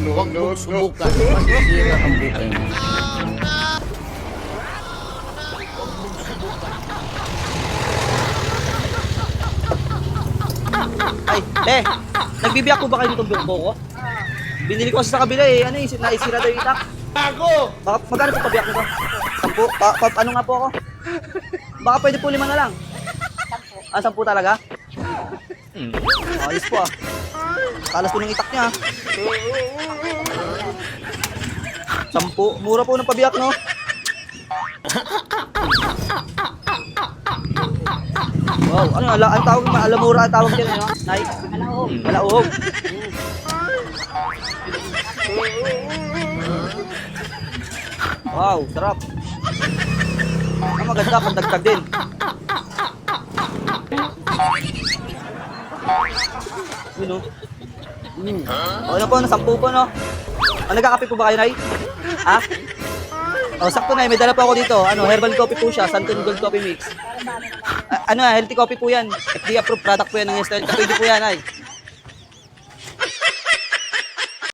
Huwag mong subukan. Masisira ang buhay mo. Ay, nagbibiyak po ba kayo nitong buko ko? Binili ko kasi sa kabila eh. Ano eh, naisira daw yung itak. Ako! Baka, magkano po pabiyak nito? 10? Ano nga po ako? Baka pwede po 5 na lang. 10. Ah, 10 talaga? Ayos po ah. Talas po ng itak niya. 10. Mura po ng pabiyak, no? Wow, ano, ang tawag, alamura ang tawag dyan, ano? Nay? Alaog. Alaog. Wow, sarap. Ang maganda, pandagdag din. Yun, no? O, ano po, 10 po, no? Nagkakape po ba kayo, Nay? Ha? O, sakto na, may dala po ako dito. Ano, herbal coffee po siya, Santon Gold Coffee Mix. Healthy coffee po yan. FDA approved product po yan ng Nestle. Pwede po yan, Nay.